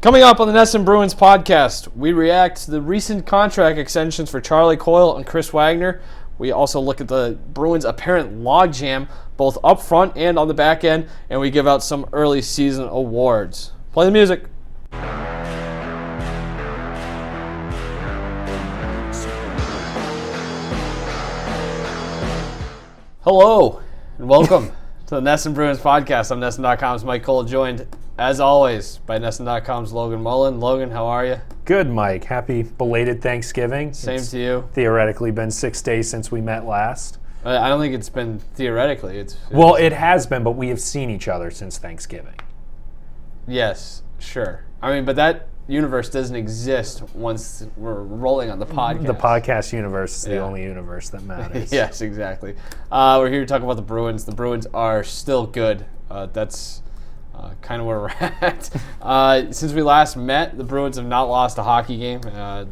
Coming up on the NESN Bruins Podcast, we react to the recent contract extensions for Charlie Coyle and Chris Wagner. We also look at the Bruins' apparent logjam, both up front and on the back end, and we give out some early season awards. Play the music. Hello, and welcome to the NESN Bruins Podcast. I'm NESN.com's Mike Coyle, joined, as always, by NESN.com's Logan Mullen. Logan, how are you? Good, Mike. Happy belated Thanksgiving. Same to you. Theoretically been 6 days since we met last. I don't think it's been theoretically. It has been, but we have seen each other since Thanksgiving. Yes, sure. I mean, but that universe doesn't exist once we're rolling on the podcast. The podcast universe is the only universe that matters. Yes, exactly. We're here to talk about the Bruins. The Bruins are still good. That's kind of where we're at. Since we last met, the Bruins have not lost a hockey game.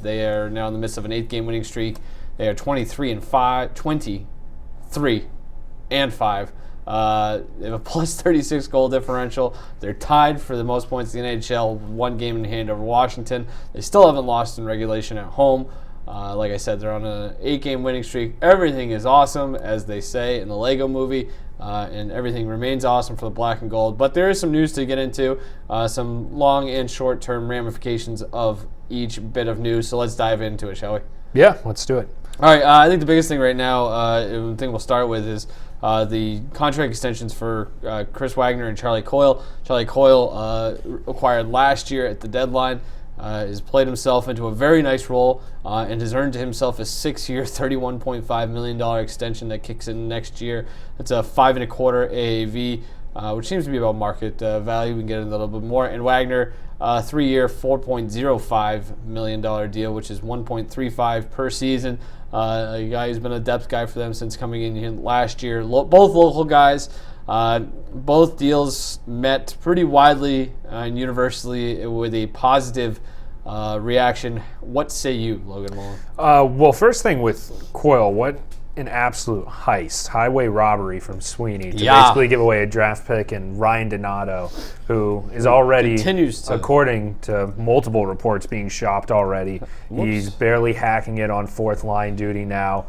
They are now in the midst of an 8-game winning streak. They are 23 and 5. They have a plus 36 goal differential. They're tied for the most points in the NHL, one game in hand over Washington. They still haven't lost in regulation at home. Like I said, they're on an 8-game winning streak. Everything is awesome, as they say in the Lego movie, and everything remains awesome for the black and gold. But there is some news to get into, some long and short-term ramifications of each bit of news. So let's dive into it, shall we? Yeah, let's do it. All right, I think the biggest thing right now, the thing we'll start with is the contract extensions for Chris Wagner and Charlie Coyle. Charlie Coyle acquired last year at the deadline, has played himself into a very nice role, and has earned himself a 6-year, $31.5 million extension that kicks in next year. It's a 5.25 AAV, which seems to be about market value. We can get into a little bit more. And Wagner, 3-year, $4.05 million deal, which is $1.35 per season. A guy who's been a depth guy for them since coming in here last year. Both local guys. Both deals met pretty widely and universally with a positive reaction. What say you, Logan Mullen? Well, first thing with Coyle, what an absolute heist, highway robbery from Sweeney to basically give away a draft pick and Ryan Donato, who is already, according to multiple reports, being shopped already. He's barely hacking it on fourth line duty now.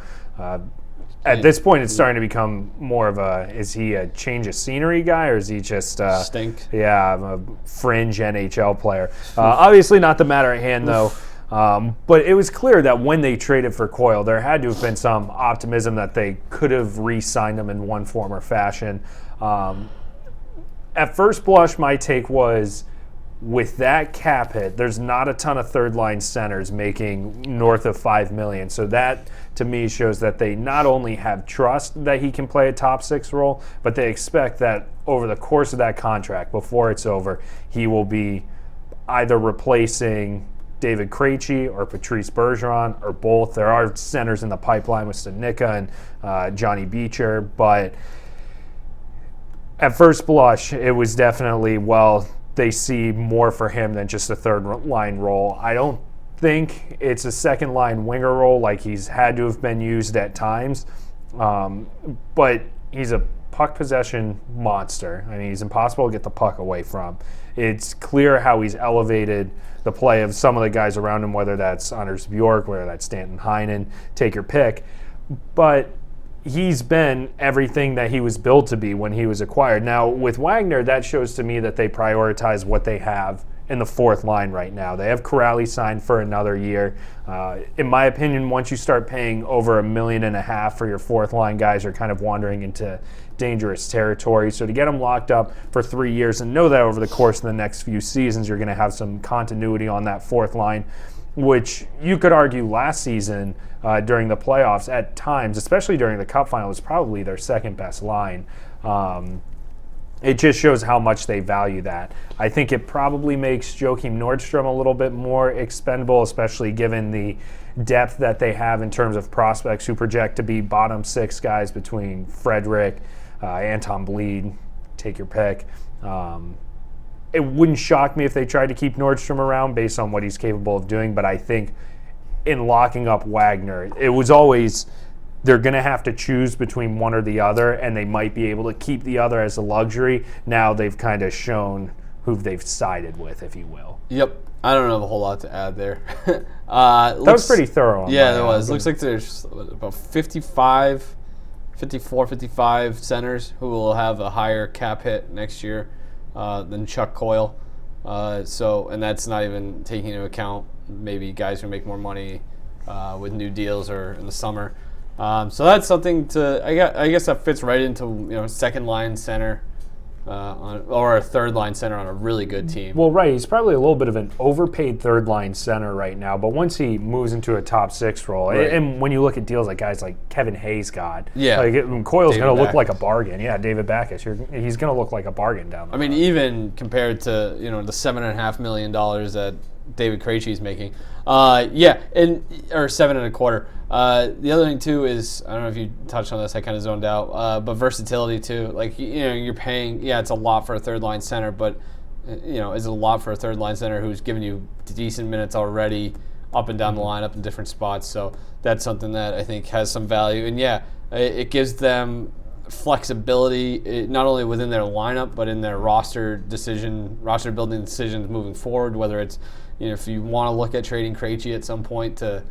At this point, it's starting to become more of is he a change of scenery guy, or is he just stink? Yeah, a fringe NHL player. Obviously not the matter at hand, though. But it was clear that when they traded for Coyle, there had to have been some optimism that they could have re-signed him in one form or fashion. At first blush, my take was, with that cap hit, there's not a ton of third-line centers making north of $5 million. So that, to me, shows that they not only have trust that he can play a top 6 role, but they expect that over the course of that contract, before it's over, he will be either replacing David Krejci or Patrice Bergeron or both. There are centers in the pipeline with Stanika and Johnny Beecher, but at first blush, it was definitely, they see more for him than just a third-line role. I don't think it's a second-line winger role like he's had to have been used at times, but he's a puck possession monster. I mean, he's impossible to get the puck away from. It's clear how he's elevated the play of some of the guys around him, whether that's Anders Bjork, whether that's Stanton Heinen, take your pick. But he's been everything that he was built to be when he was acquired. Now, with Wagner, that shows to me that they prioritize what they have in the fourth line right now. They have Corrali signed for another year. In my opinion, once you start paying over $1.5 million for your fourth line guys, you're kind of wandering into dangerous territory. So to get them locked up for 3 years and know that over the course of the next few seasons, you're going to have some continuity on that fourth line, which you could argue last season during the playoffs at times, especially during the Cup final, was probably their second best line. It just shows how much they value that. I think it probably makes Joakim Nordstrom a little bit more expendable, especially given the depth that they have in terms of prospects who project to be bottom 6 guys between Frederick, Anton Bleed, take your pick. It wouldn't shock me if they tried to keep Nordstrom around based on what he's capable of doing, but I think in locking up Wagner, it was always they're going to have to choose between one or the other, and they might be able to keep the other as a luxury. Now they've kind of shown who they've sided with, if you will. Yep. I don't have a whole lot to add there. That was pretty thorough. Yeah, that was. Looks like there's about 54, 55 centers who will have a higher cap hit next year than Chuck Coyle. And that's not even taking into account maybe guys who make more money with new deals or in the summer. So that's something I guess that fits right into second line center or a third line center on a really good team. Well, right. He's probably a little bit of an overpaid third line center right now, but once he moves into a top six role, right. and when you look at deals like guys like Kevin Hayes got, Coyle's going to look like a bargain. Yeah, David Backes, he's going to look like a bargain down the road. Even compared to the $7.5 million that David Krejci's making, or $7.25. The other thing too is, I don't know if you touched on this, I kind of zoned out, but versatility too. Like you're paying, it's a lot for a third line center, but is it a lot for a third line center who's giving you decent minutes already up and down the lineup in different spots? So that's something that I think has some value, and it gives them flexibility not only within their lineup but in their roster building decisions moving forward. Whether it's if you want to look at trading Krejci at some point to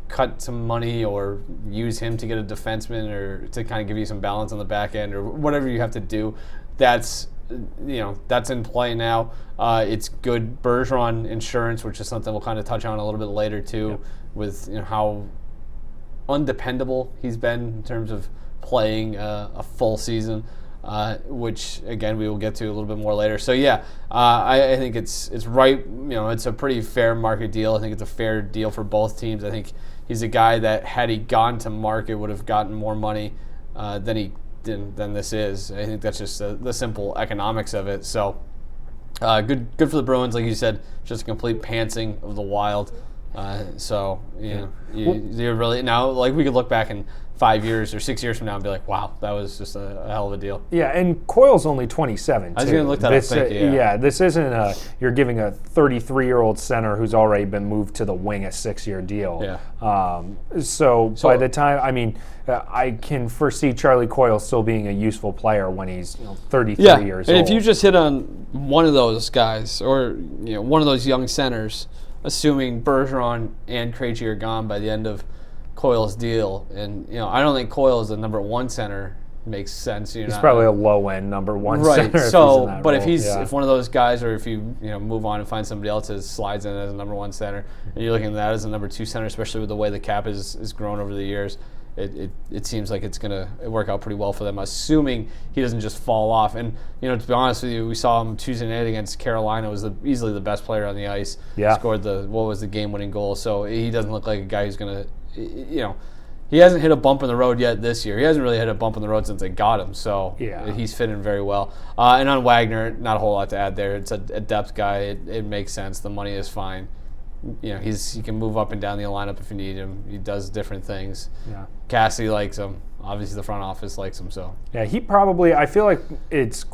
cut some money or use him to get a defenseman or to kind of give you some balance on the back end or whatever you have to do, that's in play now. It's good Bergeron insurance, which is something we'll kind of touch on a little bit later too, with how undependable he's been in terms of playing a full season, which again we will get to a little bit more later. So I think it's right. It's a pretty fair market deal. I think it's a fair deal for both teams. I think he's a guy that had he gone to market would have gotten more money than this is. I think that's just the simple economics of it. So good for the Bruins, like you said, just a complete pantsing of the Wild. You're really now, like, we could look back in 5 years or 6 years from now and be like, wow, that was just a hell of a deal. Yeah, and Coyle's only 27. I was going to look that up. Thank you. Yeah, this isn't you're giving a 33-year-old center who's already been moved to the wing a 6-year deal. Yeah. So by the time, I can foresee Charlie Coyle still being a useful player when he's 33 years old. And if you just hit on one of those guys or one of those young centers, assuming Bergeron and Krejci are gone by the end of Coyle's deal, and I don't think Coyle is the number one center makes sense. He's probably a low end number one right. center. So, if one of those guys, or if you move on and find somebody else that slides in as a number one center, and you're looking at that as a number two center, especially with the way the cap is grown over the years, it seems like it's gonna work out pretty well for them, assuming he doesn't just fall off. And to be honest with you, we saw him Tuesday night against Carolina, was easily the best player on the ice. Yeah. Scored the game-winning goal. So he doesn't look like a guy who's gonna, he hasn't hit a bump in the road yet this year. He hasn't really hit a bump in the road since they got him. So he's fitting very well. And on Wagner, not a whole lot to add there. It's a depth guy. It makes sense. The money is fine. He can move up and down the lineup if you need him. He does different things. Yeah. Cassidy likes him. Obviously, the front office likes him. So he probably. I feel like it's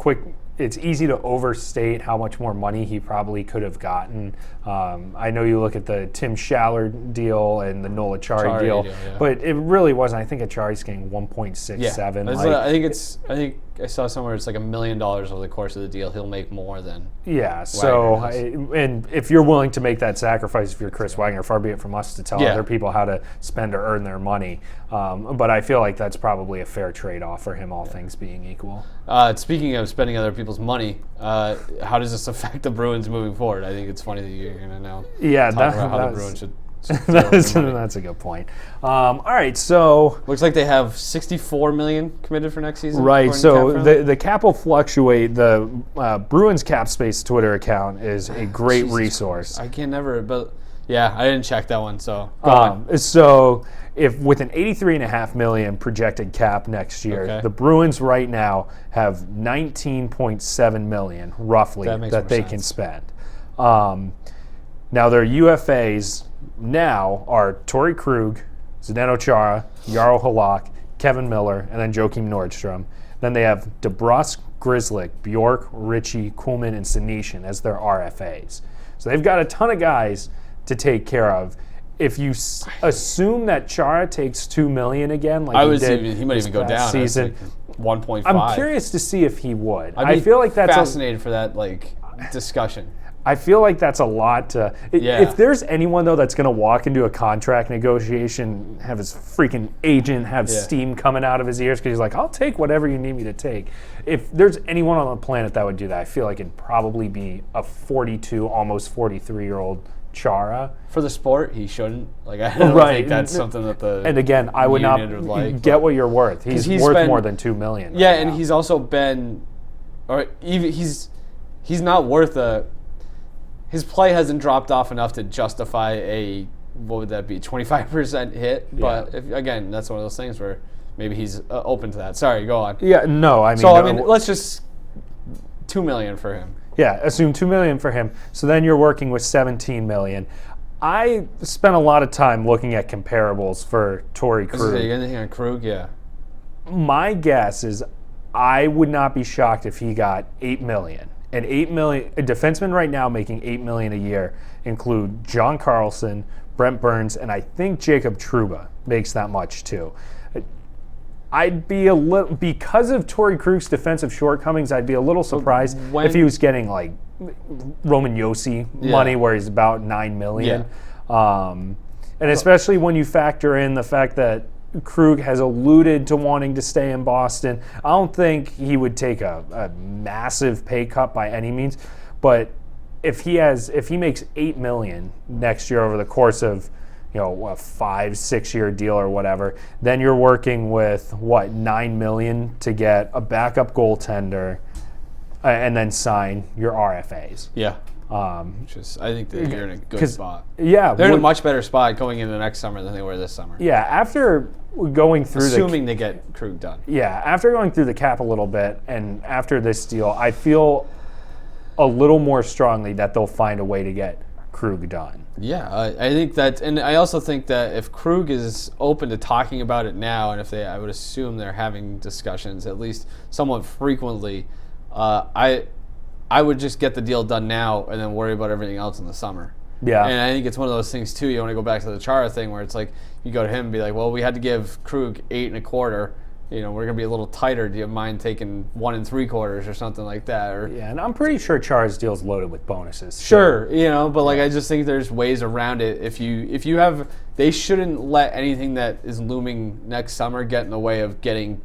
easy to overstate how much more money he probably could have gotten. I know you look at the Tim Schaller deal and the Nola Chari deal, but it really wasn't. I think Achari's getting 1.67. I think I saw somewhere it's like $1 million over the course of the deal. He'll make more than and if you're willing to make that sacrifice, if you're Chris Wagner, far be it from us to tell other people how to spend or earn their money. But I feel like that's probably a fair trade-off for him, all things being equal. Speaking of spending other people's money, how does this affect the Bruins moving forward? I think it's funny that you're going to now talk about how the Bruins should that's a good point. All right, so looks like they have $64 million committed for next season. Right, so the cap will fluctuate. The Bruins Cap Space Twitter account is a great resource. I can never, but I didn't check that one. So go on. So if with an $83.5 million projected cap next year, the Bruins right now have $19.7 million roughly that they can spend. Now their UFAs now are Torrey Krug, Zdeno Chara, Jarl Halak, Kevin Miller, and then Joakim Nordstrom. Then they have DeBrusk, Grzelcyk, Bjork, Ritchie, Kuhlman, and Senyshyn as their RFAs. So they've got a ton of guys to take care of. If you assume that Chara takes $2 million again, like he might even go down. Season, 1.5. I'm curious to see if he would. I feel like that's fascinated for that discussion. I feel like that's a lot to. Yeah. If there's anyone though that's going to walk into a contract negotiation, have his freaking agent have steam coming out of his ears because he's like, "I'll take whatever you need me to take." If there's anyone on the planet that would do that, I feel like it'd probably be a 42, almost 43-year-old Chara. For the sport, he shouldn't. I don't think that's something that the and again, I would not get what you're worth. He's worth more than $2 million. Yeah, and he's also been, or even he's not worth a. His play hasn't dropped off enough to justify a, what would that be, 25% hit. Yeah. But again, that's one of those things where maybe he's open to that. Sorry, go on. Yeah, no, I mean. So let's just $2 million for him. Yeah, assume $2 million for him. So then you're working with $17 million. I spent a lot of time looking at comparables for Torrey Krug. Anything on Krug? Yeah. My guess is I would not be shocked if he got $8 million. And $8 million, a defenseman right now making $8 million a year include John Carlson, Brent Burns, and I think Jacob Trouba makes that much too. I'd be a little, because of Torrey Krug's defensive shortcomings, I'd be a little surprised if he was getting like Roman Josi money where he's about $9 million. Yeah. And especially when you factor in the fact that Krug has alluded to wanting to stay in Boston. I don't think he would take a massive pay cut by any means, but if he makes $8 million next year over the course of a 5-6 year deal or whatever, then you're working with $9 million to get a backup goaltender and then sign your RFAs. Yeah. I think that you're in a good spot. Yeah, they're in a much better spot going into next summer than they were this summer. Yeah, after going through assuming they get Krug done. Yeah, after going through the cap a little bit and after this deal, I feel a little more strongly that they'll find a way to get Krug done. Yeah, I think that, and I also think that if Krug is open to talking about it now, and I would assume they're having discussions at least somewhat frequently, I would just get the deal done now and then worry about everything else in the summer. Yeah. And I think it's one of those things, too, you want to go back to the Chara thing where it's like you go to him and be like, well, we had to give Krug 8 1/4. We're going to be a little tighter. Do you mind taking 1 3/4 or something like that? Yeah, and I'm pretty sure Chara's deal's loaded with bonuses. Sure, but I just think there's ways around it. If you have, they shouldn't let anything that is looming next summer get in the way of getting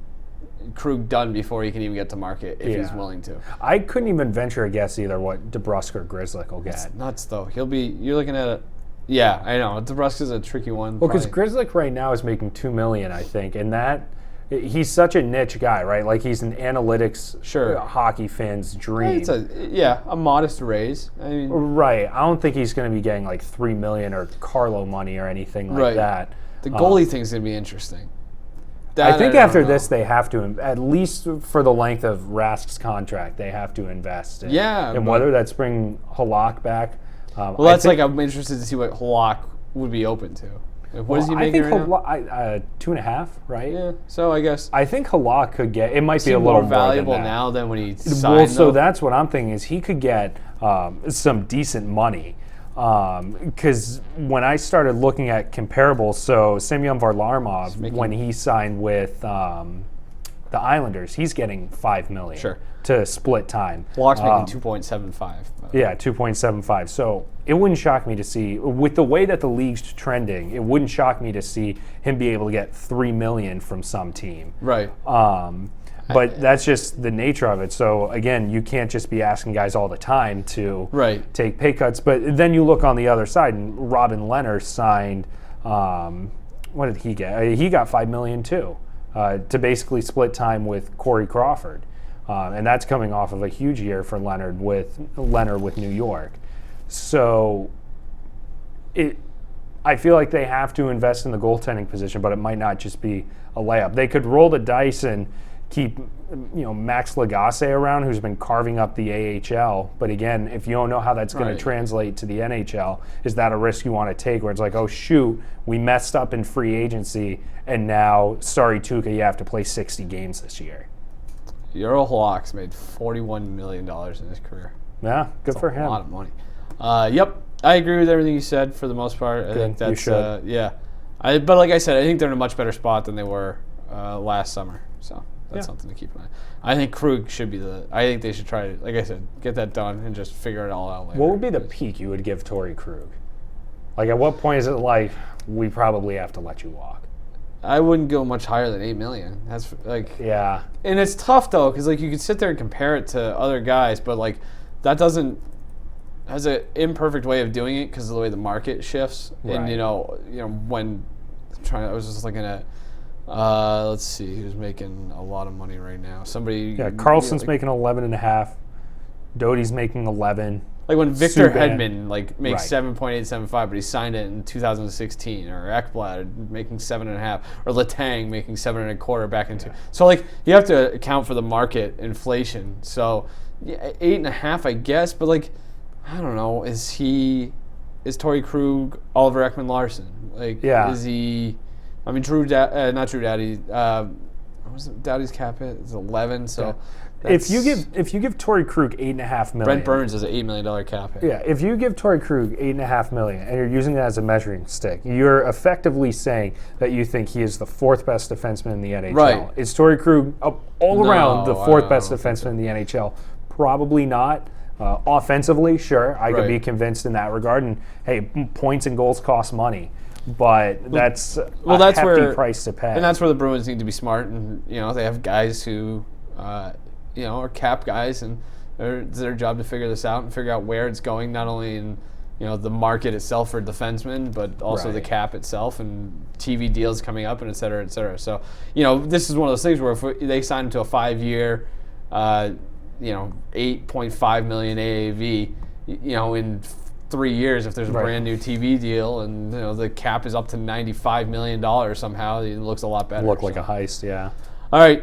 Krug done before he can even get to market if he's willing to. I couldn't even venture a guess either what DeBrusk or Grzelcyk will get. It's nuts though. You're looking at it. Yeah, I know. DeBrusk is a tricky one. Well, because Grzelcyk right now is making $2 million, I think, and that he's such a niche guy, right? Like he's an analytics hockey fan's dream. It's a modest raise. I mean, right. I don't think he's going to be getting like $3 million or Carlo money or anything like that. The goalie thing's going to be interesting. I think after this, they have to, at least for the length of Rask's contract, they have to invest in. And whether that's bring Halak back. I'm interested to see what Halak would be open to. What is he making right now? 2.5, right? Yeah. So I guess I think Halak could get. It might be a little more valuable more than that. now than when he signed. Well, so that's what I'm thinking is he could get some decent money. Because when I started looking at comparables, so Semyon Varlamov, when he signed with the Islanders, he's getting $5 million to split time. Halak's making 2.75. Yeah, 2.75. So it wouldn't shock me to see, with the way that the league's trending, it wouldn't shock me to see him be able to get $3 million from some team. Right. But that's just the nature of it. So, again, you can't just be asking guys all the time to take pay cuts. But then you look on the other side, and Robin Lehner signed, what did he get? He got $5 million too, to basically split time with Corey Crawford. And that's coming off of a huge year for Leonard with New York. So I feel like they have to invest in the goaltending position, but it might not just be a layup. They could roll the dice and keep Max Lagacé around, who's been carving up the AHL. But again, if you don't know how that's going to translate to the NHL, is that a risk you want to take where it's like, oh, shoot, we messed up in free agency, and now, sorry, Tuukka, you have to play 60 games this year. Euro Halak's made $41 million in his career. Yeah, good for him. A lot of money. Yep, I agree with everything you said for the most part. I think that's, you should. but like I said, I think they're in a much better spot than they were last summer. So that's something to keep an eye. I think Krug should be I think they should try to, like I said, get that done and just figure it all out later. What would be the peak you would give Torrey Krug? Like, at what point is it like, we probably have to let you walk? I wouldn't go much higher than $8 million. That's like, yeah. And it's tough though, because like you could sit there and compare it to other guys, but like that has an imperfect way of doing it because of the way the market shifts. Right. And when I was just looking at, let's see, who's making a lot of money right now. Somebody. Yeah, Carlson's making 11.5. Doty's making 11. Like when Victor Subban, Hedman makes 7.875, but he signed it in 2016, or Ekblad making 7.5, or Letang making 7.25 back into. So like you have to account for the market inflation. So 8.5, I guess, but like I don't know. Is Torrey Krug Oliver Ekman-Larsson? Like is he? I mean, not Drew Doughty. What was it? Doughty's cap hit is 11. So. Yeah. If you give Torrey Krug $8.5 million, Brent Burns has an $8 million cap hit. Yeah, if you give Torrey Krug $8.5 million and you're using that as a measuring stick, you're effectively saying that you think he is the fourth best defenseman in the NHL. Right. Is Torrey Krug around the fourth best defenseman in the NHL? Probably not. Offensively, sure, I could be convinced in that regard. And hey, points and goals cost money. But that's a hefty price to pay. And that's where the Bruins need to be smart. And they have guys who are cap guys, and it's their job to figure this out and figure out where it's going, not only in the market itself for defensemen, but also the cap itself and TV deals coming up, and et cetera, et cetera. So this is one of those things where if they sign into a 5-year, $8.5 million AAV, in 3 years, if there's a brand new TV deal and the cap is up to $95 million somehow, it looks a lot better. Look like a heist, yeah. All right.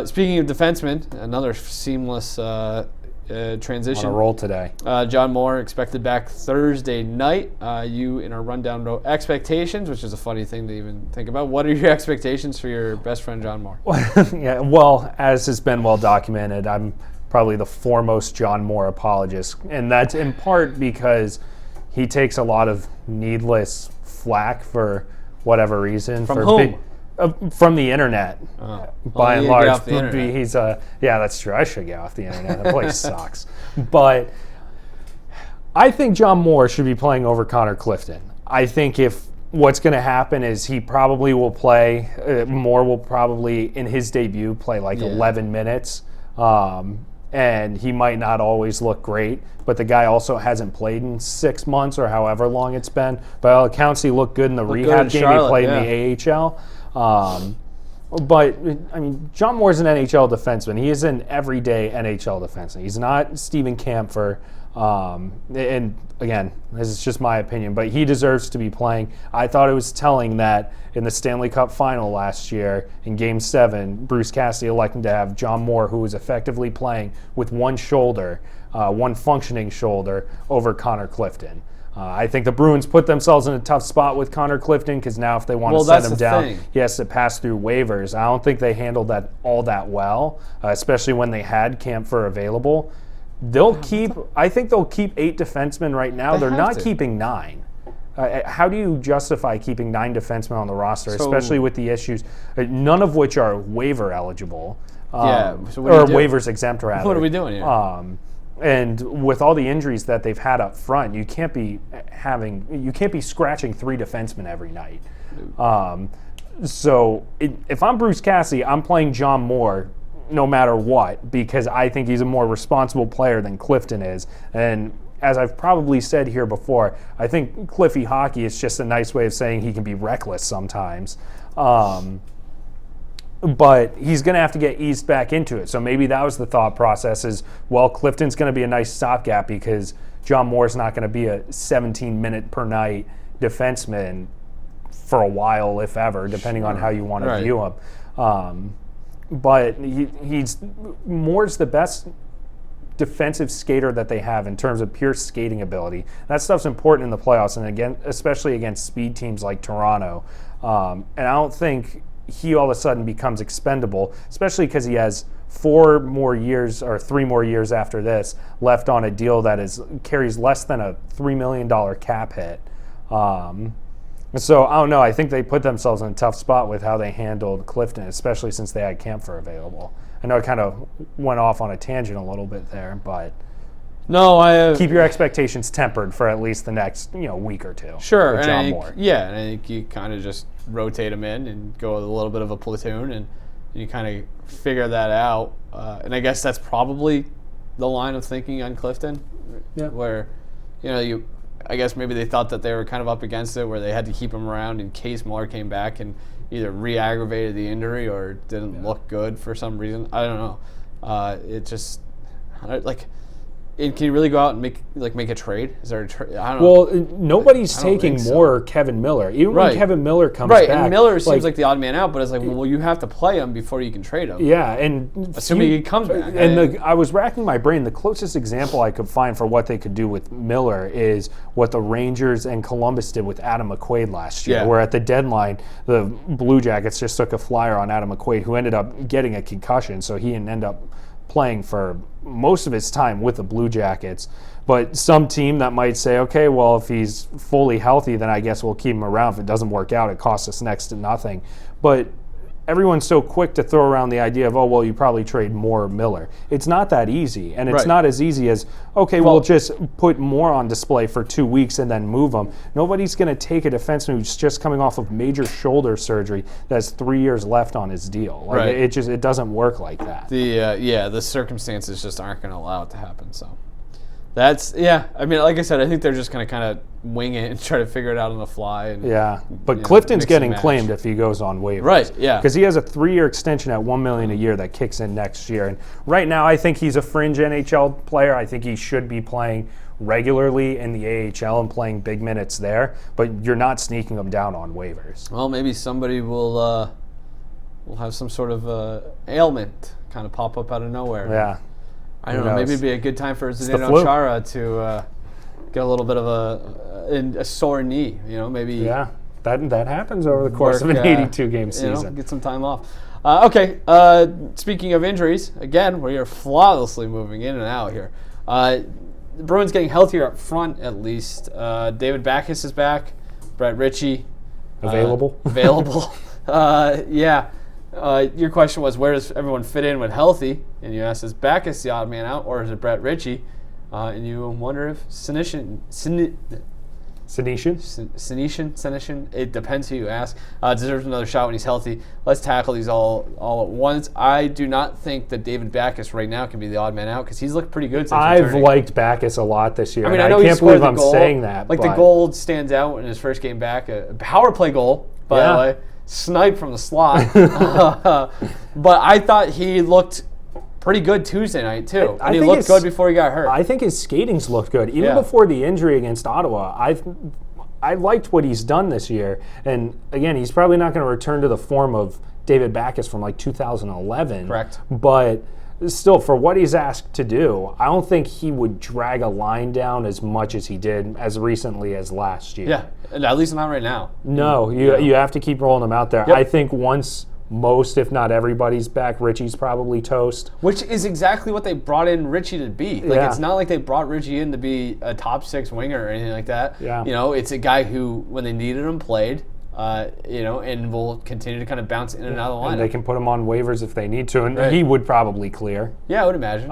Speaking of defensemen, another seamless transition. On a roll today. John Moore expected back Thursday night. You in our rundown wrote expectations, which is a funny thing to even think about. What are your expectations for your best friend John Moore? Yeah. Well, as has been well documented, I'm probably the foremost John Moore apologist, and that's in part because he takes a lot of needless flack for whatever reason. From whom? From the internet, by and large. He's yeah, that's true. I should get off the internet. That place sucks. But I think John Moore should be playing over Connor Clifton. I think if what's going to happen is he probably will play, Moore will probably, in his debut, play 11 minutes. And he might not always look great, but the guy also hasn't played in 6 months or however long it's been. By all accounts, he looked good in the rehab game. Charlotte, he played in the AHL. But, I mean, John Moore's an NHL defenseman. He is an everyday NHL defenseman. He's not Steven Kampfer. And, again, this is just my opinion, but he deserves to be playing. I thought it was telling that in the Stanley Cup final last year, in Game 7, Bruce Cassidy elected to have John Moore, who was effectively playing with one shoulder, one functioning shoulder, over Connor Clifton. I think the Bruins put themselves in a tough spot with Connor Clifton because now if they want to send him down, he has to pass through waivers. I don't think they handled that all that well, especially when they had Kampfer available. I think they'll keep 8 defensemen right now. They're not keeping 9. How do you justify keeping 9 defensemen on the roster, especially with the issues, none of which are waiver eligible, or waivers exempt, rather. What are we doing here? And with all the injuries that they've had up front, you can't be scratching 3 defensemen every night. So if I'm Bruce Cassidy, I'm playing John Moore no matter what, because I think he's a more responsible player than Clifton is. And as I've probably said here before, I think Cliffy hockey is just a nice way of saying he can be reckless sometimes. But he's going to have to get eased back into it. So maybe that was the thought process is, well, Clifton's going to be a nice stopgap because John Moore's not going to be a 17-minute per night defenseman for a while, if ever, depending on how you want to view him. But Moore's the best defensive skater that they have in terms of pure skating ability. That stuff's important in the playoffs, and again, especially against speed teams like Toronto. And I don't think he all of a sudden becomes expendable, especially because he has 4 more years or 3 more years after this left on a deal that carries less than a $3 million cap hit. So, I don't know. I think they put themselves in a tough spot with how they handled Clifton, especially since they had Kampfer available. I know it kind of went off on a tangent a little bit there, but keep your expectations tempered for at least the next week or two. Sure. With John Moore. Yeah, and I think you kind of just rotate them in and go with a little bit of a platoon, and you kind of figure that out. And I guess that's probably the line of thinking on Clifton, where I guess maybe they thought that they were kind of up against it, where they had to keep him around in case Muller came back and either re-aggravated the injury or didn't look good for some reason. I don't know. It just can you really go out and make a trade? Is there a trade? I don't know. Well, nobody's taking more Kevin Miller. Even when Kevin Miller comes back. And Miller seems like the odd man out, but it's like, well, you have to play him before you can trade him. Yeah, and assuming he comes back. And I was racking my brain. The closest example I could find for what they could do with Miller is what the Rangers and Columbus did with Adam McQuaid last year, where at the deadline, the Blue Jackets just took a flyer on Adam McQuaid, who ended up getting a concussion, so he ended up playing for most of his time with the Blue Jackets. But some team that might say, okay, well, if he's fully healthy, then I guess we'll keep him around. If it doesn't work out, it costs us next to nothing. But everyone's so quick to throw around the idea of, oh, well, you probably trade more Miller. It's not that easy. And it's not as easy as, okay, we'll just put more on display for 2 weeks and then move them. Nobody's going to take a defenseman who's just coming off of major shoulder surgery that has 3 years left on his deal. It doesn't work like that. The circumstances just aren't going to allow it to happen. So that's, I mean, like I said, I think they're just going to kind of wing it and try to figure it out on the fly. And, but Clifton's getting claimed if he goes on waivers. Right, yeah. Because he has a 3-year extension at $1 million a year that kicks in next year. And right now, I think he's a fringe NHL player. I think he should be playing regularly in the AHL and playing big minutes there. But you're not sneaking him down on waivers. Well, maybe somebody will have some sort of ailment kind of pop up out of nowhere. Yeah. I don't know. Maybe it'd be a good time for Zdeno Chara to get a little bit of a sore knee. Maybe. Yeah, that happens over the course of an 82-game season. Get some time off. Okay. Speaking of injuries, again, we are flawlessly moving in and out here. The Bruins getting healthier up front, at least. David Backes is back. Brett Ritchie available. Your question was, where does everyone fit in when healthy? And you asked, is Backes the odd man out, or is it Brett Ritchie? And you wonder if Senyshyn, it depends who you ask, deserves another shot when he's healthy. Let's tackle these all at once. I do not think that David Backes right now can be the odd man out because he's looked pretty good since returning. Liked Backes a lot this year. I mean, I know can't believe I'm saying that. The goal stands out in his first game back. A power play goal, by the way. Snipe from the slot. But I thought he looked pretty good Tuesday night, too. And he looked good before he got hurt. I think his skating's looked good. Even before the injury against Ottawa, I liked what he's done this year. And, again, he's probably not going to return to the form of David Backes from, 2011. Correct. But still, for what he's asked to do, I don't think he would drag a line down as much as he did as recently as last year. Yeah, and at least not right now. No, you have to keep rolling him out there. Yep. I think once most, if not everybody's back, Ritchie's probably toast. Which is exactly what they brought in Ritchie to be. It's not like they brought Ritchie in to be a top 6 winger or anything like that. Yeah. It's a guy who, when they needed him, played. And will continue to kind of bounce in and out of the lineup. And they can put him on waivers if they need to, and he would probably clear. Yeah, I would imagine.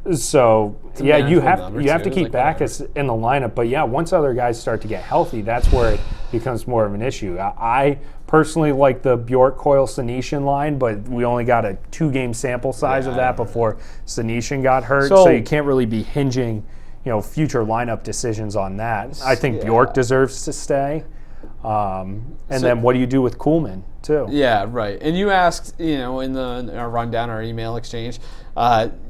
You have to keep Backes in the lineup. But once other guys start to get healthy, that's where it becomes more of an issue. I personally like the Bjork, Coyle, Senyshyn line, but we only got a 2-game sample size of that before Senyshyn got hurt, so you can't really be hinging, future lineup decisions on that. I think Bjork deserves to stay. Then what do you do with Kuhlman too? Yeah, right. And you asked, in our rundown, our email exchange, does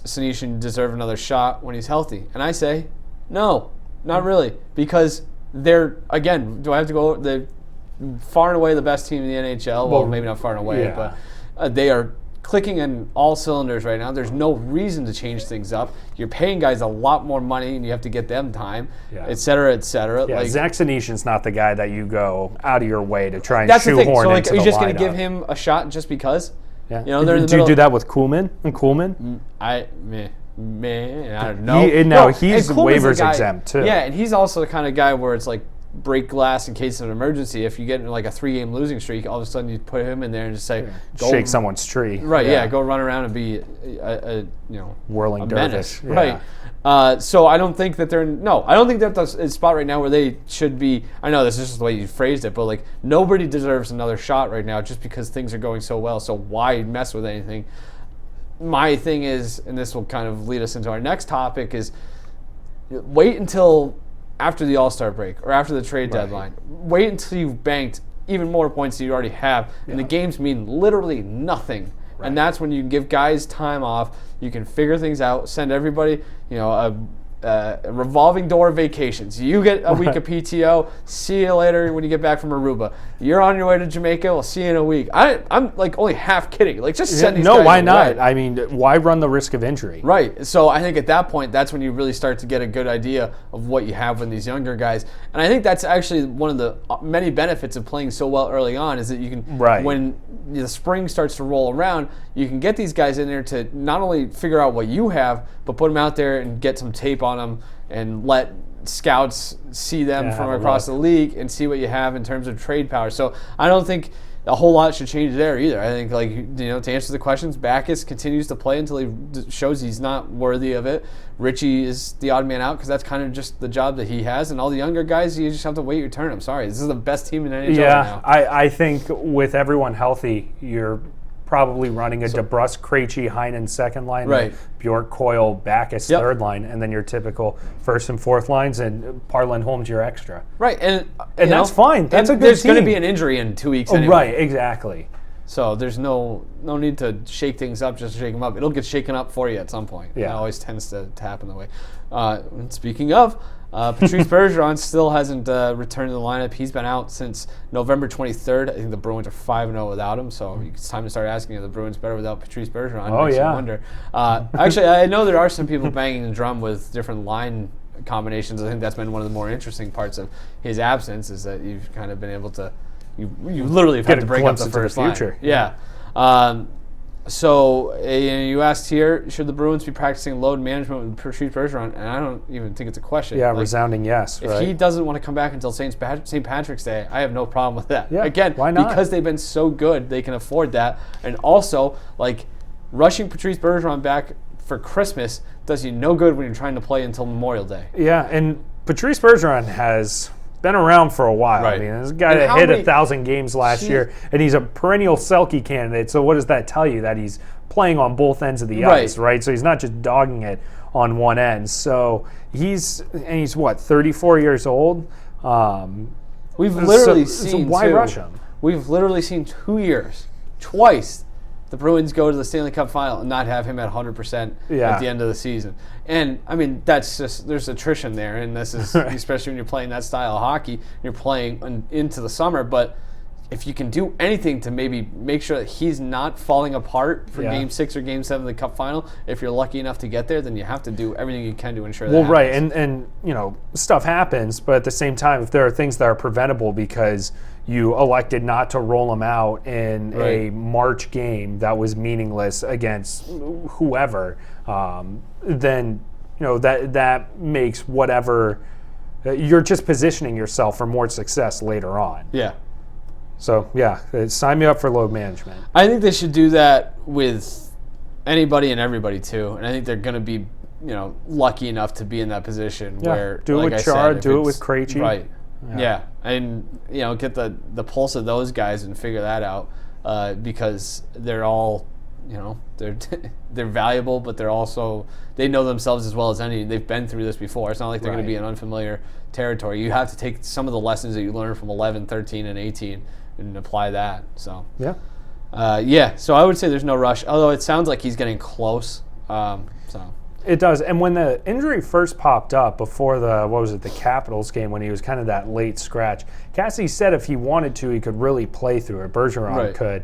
Senyshyn deserve another shot when he's healthy? And I say, no, not really, because they're, again, do I have to go? They're far and away the best team in the NHL. Well, maybe not far and away, but they are clicking in all cylinders right now. There's no reason to change things up. You're paying guys a lot more money, and you have to get them time, et cetera, et cetera. Yeah, Zach Senyshyn's not the guy that you go out of your way to try and shoehorn into the lineup. Are you just going to give him a shot just because? Yeah. Do you do that with Kuhlman? I don't know. He's waivers exempt too. Yeah, and he's also the kind of guy where it's like break glass in case of an emergency. If you get in like a 3-game losing streak, all of a sudden you put him in there and just say, shake someone's tree. Right, yeah, go run around and be a whirling menace. dervish. Right. So I don't think that I don't think that that's a spot right now where they should be. I know this is just the way you phrased it, but like nobody deserves another shot right now just because things are going so well. So why mess with anything? My thing is, and this will kind of lead us into our next topic, is wait until after the All-Star break or after the trade deadline. Wait until you've banked even more points than you already have, and the games mean literally nothing. Right. And that's when you can give guys time off. You can figure things out. Send everybody, a revolving door of vacations. You get a week of PTO. See you later when you get back from Aruba. You're on your way to Jamaica. We'll see you in a week. I'm like only half kidding. Like just send these guys why away. not? I mean, why run the risk of injury? Right. So I think at that point, that's when you really start to get a good idea of what you have with these younger guys. And I think that's actually one of the many benefits of playing so well early on is that you can, when the spring starts to roll around, you can get these guys in there to not only figure out what you have, but put them out there and get some tape on them and let scouts see them from across the league and see what you have in terms of trade power. So I don't think a whole lot should change there either. I think, to answer the questions, Backus continues to play until he shows he's not worthy of it. Richie is the odd man out because that's kind of just the job that he has. And all the younger guys, you just have to wait your turn. I'm sorry. This is the best team in NHL right now. I think with everyone healthy, you're probably running a DeBrusque, Krejci, Heinen second line, Bjork, Coyle, Backus third line, and then your typical first and fourth lines, and Parlin Holmes your extra. Right, and that's fine. That's a good There's team. going to be an injury in 2 weeks anyway. Right, exactly. So there's no need to shake things up just to shake them up. It'll get shaken up for you at some point. Yeah. It always tends to happen that way. Speaking of, Patrice Bergeron still hasn't returned to the lineup. He's been out since November 23rd. I think the Bruins are 5-0 without him, so it's time to start asking if the Bruins better without Patrice Bergeron. Oh, yeah. I wonder. Actually, I know there are some people banging the drum with different line combinations. I think that's been one of the more interesting parts of his absence is that you've kind of been able to you literally have had to break up the first line. Yeah. So you asked here, should the Bruins be practicing load management with Patrice Bergeron? And I don't even think it's a question. Yeah, resounding yes. If he doesn't want to come back until St. Patrick's Day, I have no problem with that. Yeah, Again, why not? Because they've been so good, they can afford that. And also, rushing Patrice Bergeron back for Christmas does you no good when you're trying to play until Memorial Day. Yeah, and Patrice Bergeron has been around for a while. Right. I mean, this guy that hit 1,000 games last year, and he's a perennial Selke candidate. So what does that tell you? That he's playing on both ends of the ice, right? So he's not just dogging it on one end. So he's what, 34 years old? We've literally seen. So why rush him? We've literally seen 2 years, twice, the Bruins go to the Stanley Cup final and not have him at 100% at the end of the season. And, I mean, that's just, there's attrition there. And this is, especially when you're playing that style of hockey, you're playing into the summer. But if you can do anything to maybe make sure that he's not falling apart for Game 6 or Game 7 of the Cup final, if you're lucky enough to get there, then you have to do everything you can to ensure that happens. Right. And, stuff happens. But at the same time, if there are things that are preventable because you elected not to roll him out in a March game that was meaningless against whoever, then that makes whatever you're just positioning yourself for more success later on. Yeah. So sign me up for load management. I think they should do that with anybody and everybody too, and I think they're going to be lucky enough to be in that position where do it with Chard, do it with Krejci. Right. Yeah, and get the pulse of those guys and figure that out because they're all they're valuable, but they're also they know themselves as well as any. They've been through this before. It's not like they're going to be in unfamiliar territory. You have to take some of the lessons that you learned from 11, 13, and 18 and apply that. So so I would say there's no rush. Although it sounds like he's getting close. It does. And when the injury first popped up before the Capitals game when he was kind of that late scratch, Cassidy said if he wanted to, he could really play through it. Bergeron could.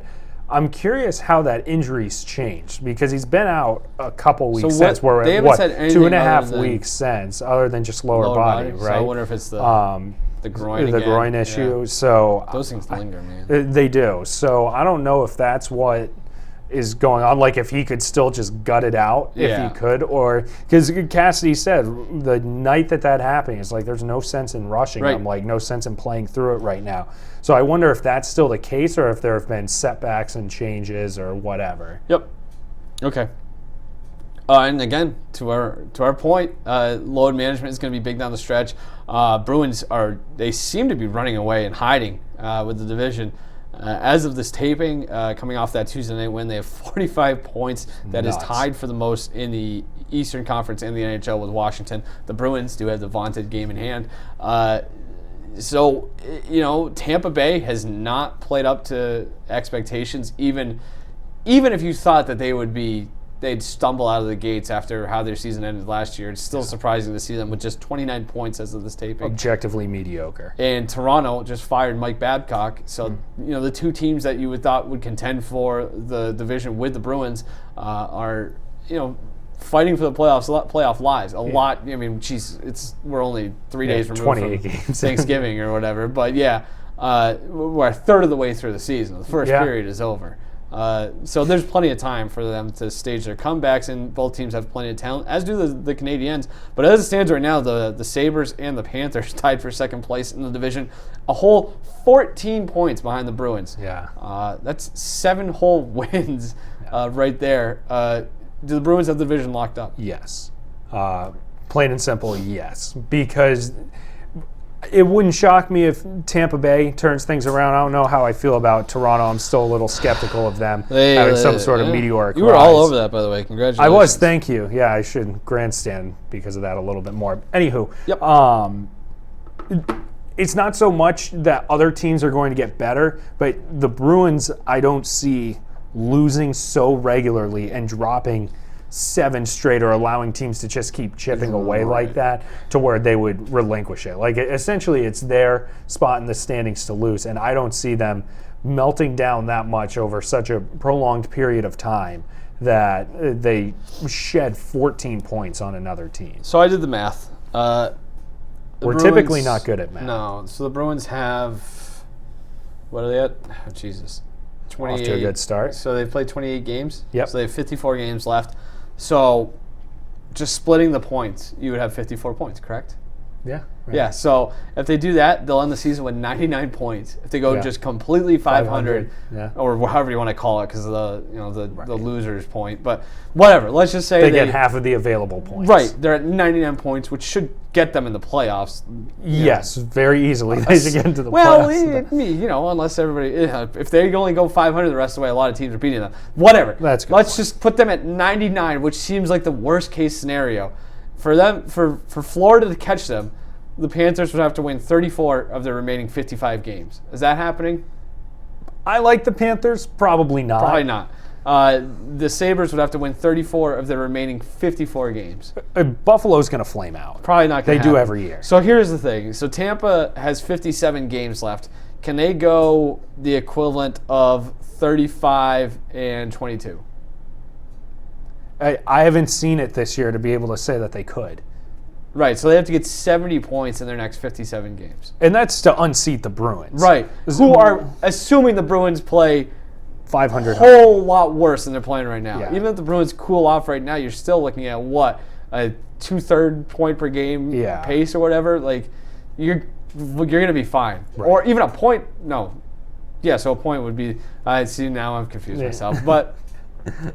I'm curious how that injury's changed because he's been out a couple weeks since. We're at 2.5 weeks since, other than just lower body, right? So I wonder if it's the groin the groin issue. So those things linger, man. They do. So I don't know if that's what is going on. Like if he could still just gut it out if he could, or because Cassidy said the night that happened, it's like there's no sense in rushing him, like no sense in playing through it right now. So I wonder if that's still the case or if there have been setbacks and changes or whatever. Yep. Okay. And again, to our point, load management is going to be big down the stretch. Bruins they seem to be running away and hiding with the division. As of this taping, coming off that Tuesday night win, they have 45 points. That is tied for the most in the Eastern Conference and the NHL with Washington. The Bruins do have the vaunted game in hand. So, Tampa Bay has not played up to expectations, even if you thought that they'd stumble out of the gates after how their season ended last year. It's still surprising to see them with just 29 points as of this taping. Objectively mediocre. And Toronto just fired Mike Babcock. So, the two teams that you would thought would contend for the division with the Bruins are, fighting for the playoff lives. A lot. I mean, we're only 3 days removed 28 from games. Thanksgiving or whatever. But we're a third of the way through the season. The first period is over. So there's plenty of time for them to stage their comebacks, and both teams have plenty of talent, as do the Canadiens. But as it stands right now, the Sabres and the Panthers tied for second place in the division, a whole 14 points behind the Bruins. Yeah. That's 7 whole wins right there. Do the Bruins have the division locked up? Yes. Plain and simple, yes. Because it wouldn't shock me if Tampa Bay turns things around. I don't know how I feel about Toronto. I'm still a little skeptical of them having some sort of meteoric rise. You were all over that, by the way. Congratulations. I was, thank you. Yeah, I should grandstand because of that a little bit more. Anywho, it's not so much that other teams are going to get better, but the Bruins I don't see losing so regularly and dropping 7 straight or allowing teams to just keep chipping away like that to where they would relinquish it. Like essentially it's their spot in the standings to lose, and I don't see them melting down that much over such a prolonged period of time that they shed 14 points on another team. So I did the math. We're typically not good at math. No. So the Bruins have, what are they at? Oh, Jesus. 28. Off to a good start. So they've played 28 games. Yep. So they have 54 games left. So just splitting the points, you would have 54 points, correct? Yeah. Right. Yeah, so if they do that, they'll end the season with 99 points. If they go just completely 500 or however you want to call it, because of the loser's point, but whatever. Let's just say they get half of the available points. Right, they're at 99 points, which should get them in the playoffs. Yes, very easily. They should get into the playoffs. Well, unless everybody, if they only go 500 the rest of the way, a lot of teams are beating them. Whatever. That's good. Let's just put them at 99, which seems like the worst case scenario for them. For Florida to catch them, the Panthers would have to win 34 of their remaining 55 games. Is that happening? I like the Panthers. Probably not. Probably not. The Sabres would have to win 34 of their remaining 54 games. Buffalo's going to flame out. Probably not going to happen. They do every year. So here's the thing. So Tampa has 57 games left. Can they go the equivalent of 35 and 22? I haven't seen it this year to be able to say that they could. Right, so they have to get 70 points in their next 57 games. And that's to unseat the Bruins. Right, who are, assuming the Bruins play 500, a whole lot worse than they're playing right now. Yeah. Even if the Bruins cool off right now, you're still looking at what? A 2/3 point per game pace or whatever? Like, you're going to be fine. Right. Or even a point, no. Yeah, so a point would be, see, now I've confused myself. But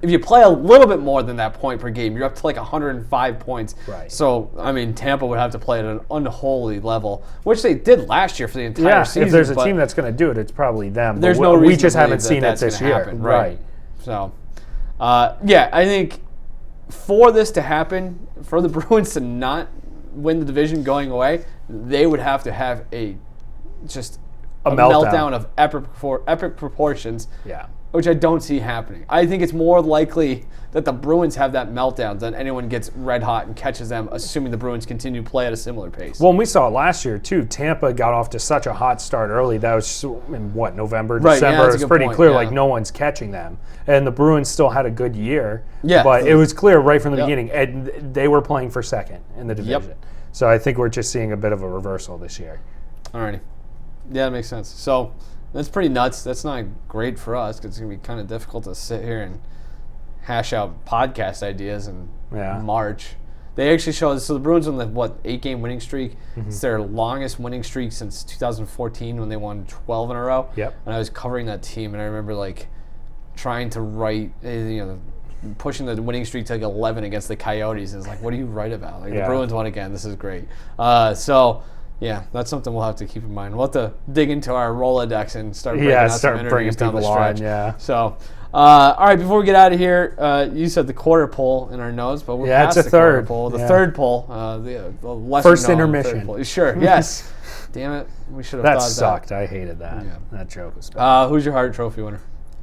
if you play a little bit more than that point per game, you're up to like 105 points. Right. So, I mean, Tampa would have to play at an unholy level, which they did last year for the entire season. If there's a team that's going to do it, it's probably them. There's no reason we just to haven't seen it this year. Happen, right. So, I think for this to happen, for the Bruins to not win the division going away, they would have to have a meltdown of epic proportions. Yeah. Which I don't see happening. I think it's more likely that the Bruins have that meltdown than anyone gets red hot and catches them, assuming the Bruins continue to play at a similar pace. Well, and we saw it last year, too. Tampa got off to such a hot start early. That was in, November, December. It was pretty clear, like, no one's catching them. And the Bruins still had a good year. Yeah. But it was clear right from the beginning. And they were playing for second in the division. Yep. So I think we're just seeing a bit of a reversal this year. Alrighty. Yeah, that makes sense. So, That's pretty nuts. That's not great for us because it's going to be kind of difficult to sit here and hash out podcast ideas in March. They actually show this. So the Bruins on the 8-game winning streak. Mm-hmm. It's their longest winning streak since 2014 when they won 12 in a row. Yep. And I was covering that team, and I remember like trying to write, pushing the winning streak to like 11 against the Coyotes. And it's like, what do you write about? Like the Bruins won again. This is great. So yeah, that's something we'll have to keep in mind. We'll have to dig into our Rolodex and start breaking out some interviews down the stretch. So. All right, before we get out of here, you said the quarter pole in our notes, but we're past it's a the third. Quarter pole. The third pole, the lesser first known intermission. Third pole. Sure, yes. Damn it, we should have thought of that. That sucked. I hated that. Yeah. That joke was bad. Who's your Hart Trophy winner?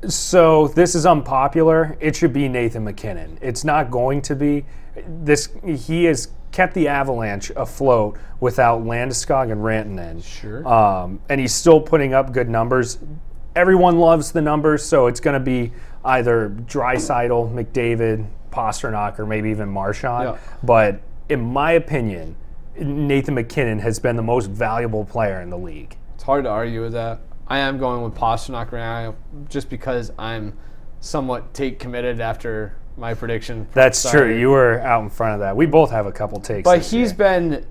So this is unpopular. It should be Nathan MacKinnon. It's not going to be. He has kept the Avalanche afloat without Landeskog and Rantanen. Sure. And he's still putting up good numbers. Everyone loves the numbers, so it's going to be either Draisaitl, McDavid, Pastrnak, or maybe even Marchand. Yeah. But in my opinion, Nathan MacKinnon has been the most valuable player in the league. It's hard to argue with that. I am going with Pastrnak right now just because I'm somewhat take committed after my prediction. That's true. You were out in front of that. We both have a couple takes. But he's been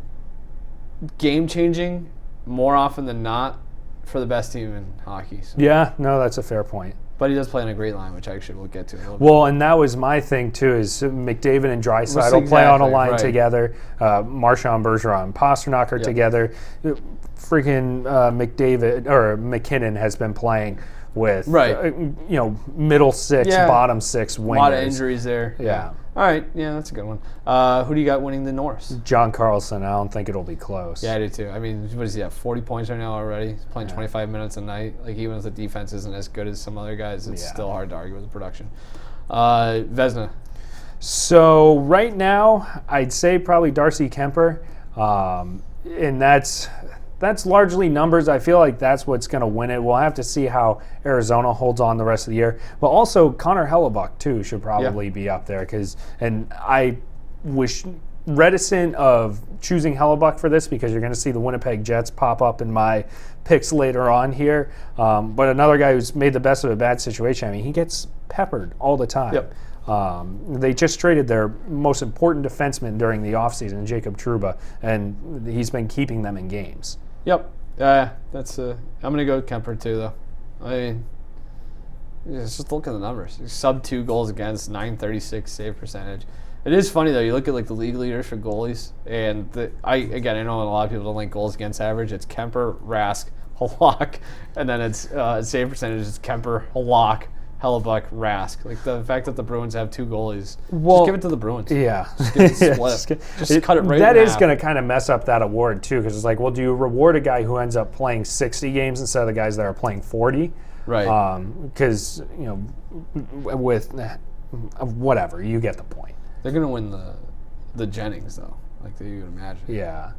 game-changing more often than not for the best team in hockey. So. Yeah, no, that's a fair point. But he does play in a great line, which actually we'll get to in a little bit. Well, and that was my thing, too, is McDavid and Draisaitl play on a line together. Marchand, Bergeron, and Pastrnak are together. Freaking McDavid or MacKinnon has been playing with, middle six, bottom six wingers. A lot of injuries there. Yeah. All right, yeah, that's a good one. Who do you got winning the North? John Carlson. I don't think it'll be close. Yeah, I do too. I mean, what does he have? 40 points right now already. He's playing 25 minutes a night. Like even if the defense isn't as good as some other guys, it's still hard to argue with the production. Vezina. So right now, I'd say probably Darcy Kemper, and that's largely numbers. I feel like that's what's going to win it. We'll have to see how Arizona holds on the rest of the year. But also Connor Hellebuck, too, should probably be up there. And I was reticent of choosing Hellebuck for this because you're going to see the Winnipeg Jets pop up in my picks later on here. But another guy who's made the best of a bad situation, I mean, he gets peppered all the time. Yep. They just traded their most important defenseman during the offseason, Jacob Trouba, and he's been keeping them in games. Yep. I'm going to go with Kemper too, though. I mean, just look at the numbers. Sub 2 goals against, .936 save percentage. It is funny though. You look at like the league leaders for goalies, and I know a lot of people don't like goals against average. It's Kemper, Rask, Halak, and then it's save percentage is Kemper, Halak, Hellebuck, Rask. Like the fact that the Bruins have 2 goalies, just give it to the Bruins. Yeah, just give it a split. Just cut it right. That in is half. going to kind of mess up that award too, because it's like, well, do you reward a guy who ends up playing 60 games instead of the guys that are playing 40? Right. Because with whatever, you get the point. They're going to win the Jennings though, like you would imagine. Yeah.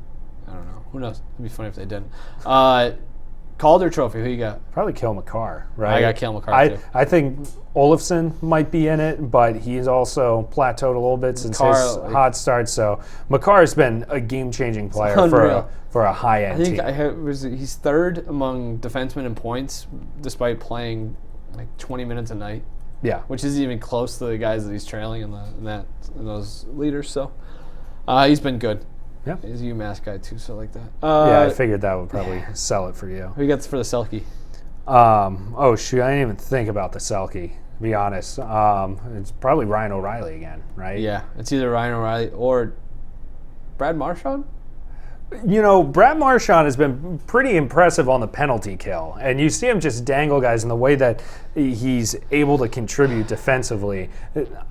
I don't know. Who knows? It'd be funny if they didn't. Calder Trophy, who you got? Probably Cale Makar, right? I got Cale Makar too. I think Olofsson might be in it, but he's also plateaued a little bit since his hot start. So Makar's been a game-changing player for a high-end team. I think he's third among defensemen in points, despite playing like 20 minutes a night. Yeah, which isn't even close to the guys that he's trailing in those leaders. So he's been good. Yeah, he's a UMass guy too, so like that. Yeah, I figured that would probably sell it for you. Who you got for the Selke? Oh shoot, I didn't even think about the Selke. To be honest, it's probably Ryan O'Reilly again, right? Yeah, it's either Ryan O'Reilly or Brad Marchand. Brad Marchand has been pretty impressive on the penalty kill, and you see him just dangle guys in the way that he's able to contribute defensively.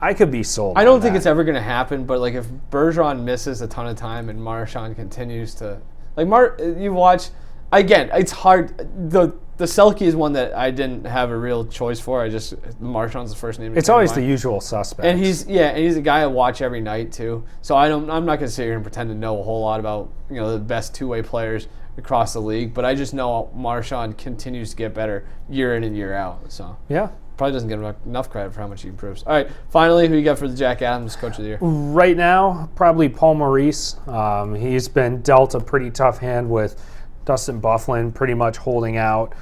I could be sold. I don't think it's ever going to happen, but like if Bergeron misses a ton of time and Marchand continues to you watch again, it's hard. The Selke is one that I didn't have a real choice for. Marchand's the first name. It's always the usual suspect. And he's a guy I watch every night too. So I'm not going to sit here and pretend to know a whole lot about the best two-way players across the league. But I just know Marchand continues to get better year in and year out. So yeah, probably doesn't get enough credit for how much he improves. All right, finally, who you got for the Jack Adams Coach of the Year? Right now, probably Paul Maurice. He's been dealt a pretty tough hand with Dustin Byfuglien pretty much holding out.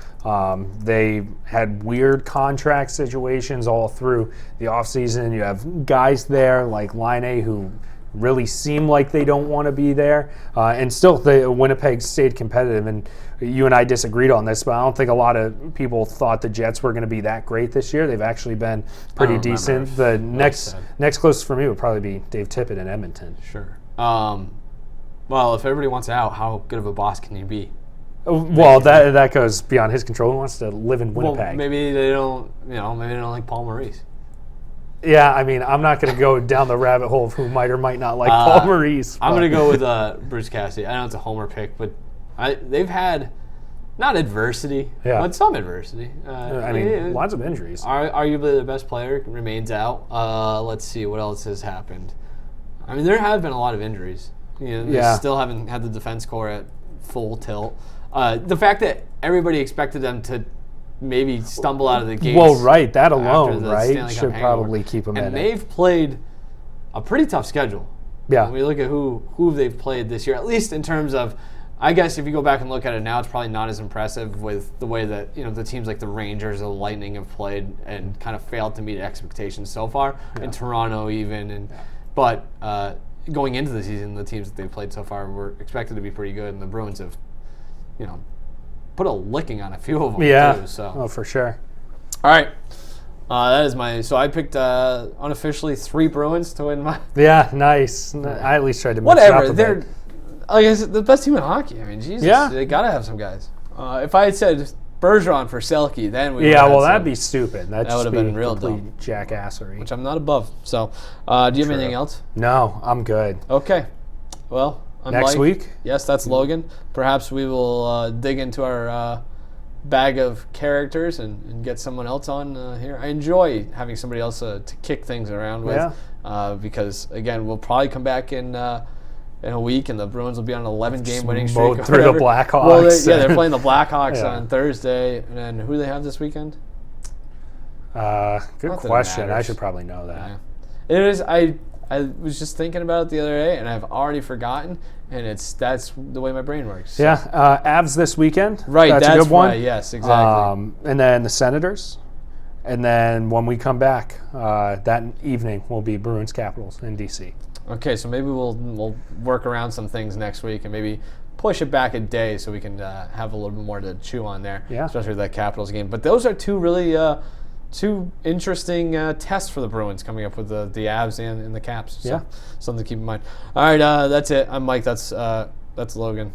They had weird contract situations all through the offseason. You have guys there like Laine who really seem like they don't want to be there. And still, Winnipeg stayed competitive. And you and I disagreed on this, but I don't think a lot of people thought the Jets were going to be that great this year. They've actually been pretty decent. The next closest for me would probably be Dave Tippett in Edmonton. Sure. Well, if everybody wants out, how good of a boss can you be? Well, that goes beyond his control. He wants to live in Winnipeg. Well, maybe they don't. Maybe they don't like Paul Maurice. Yeah, I mean, I'm not going to go down the rabbit hole of who might or might not like Paul Maurice. I'm going to go with Bruce Cassidy. I know it's a homer pick, but they've had not adversity, but some adversity. I mean, lots of injuries. Arguably, the best player remains out. Let's see what else has happened. I mean, there have been a lot of injuries. They still haven't had the defense core at full tilt. The fact that everybody expected them to maybe stumble out of the gates. Well, right, that alone, right, should probably keep them in it. And they've played a pretty tough schedule. Yeah. When we look at who they've played this year, at least in terms of, I guess if you go back and look at it now, it's probably not as impressive with the way that the teams like the Rangers or the Lightning have played and kind of failed to meet expectations so far, and Toronto even. But going into the season, the teams that they've played so far were expected to be pretty good, and the Bruins have, put a licking on a few of them too. So. Oh, for sure. All right. That is so I picked unofficially 3 Bruins to win my. Yeah, nice. I at least tried to mix it up a bit. They're, like I said, the best team in hockey. I mean, Jesus, they got to have some guys. If I had said Bergeron for Selke, then we would have that'd be stupid. That would have been real complete jackassery. Which I'm not above. So, do you have anything else? No, I'm good. Okay. Well, I'm next Mike. week? Yes, that's Logan. Perhaps we will dig into our bag of characters and get someone else on here. I enjoy having somebody else to kick things around with because, again, we'll probably come back in a week and the Bruins will be on an 11-game winning streak. Through the Blackhawks. Well, they're playing the Blackhawks on Thursday. And then who do they have this weekend? Good question. I should probably know that. Yeah. It is. I was just thinking about it the other day, and I've already forgotten, and that's the way my brain works. So. Yeah, Avs this weekend. Right, that's a good one. Right, yes, exactly. And then the Senators, and then when we come back that evening will be Bruins Capitals in D.C. Okay, so maybe we'll work around some things next week and maybe push it back a day so we can have a little bit more to chew on there, especially with that Capitals game. But those are two really two interesting tests for the Bruins coming up with the Avs and the Caps. So something to keep in mind. All right, that's it. I'm Mike. That's Logan.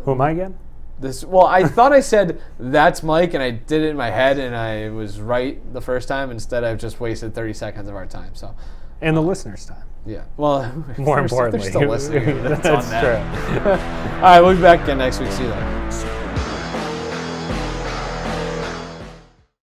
Who am I again? I thought I said that's Mike, and I did it in my head, and I was right the first time. Instead, I've just wasted 30 seconds of our time. So, and the listeners' time. Yeah. Well, more importantly, they're still listening. That's on true. All right, we'll be back again next week. See you then.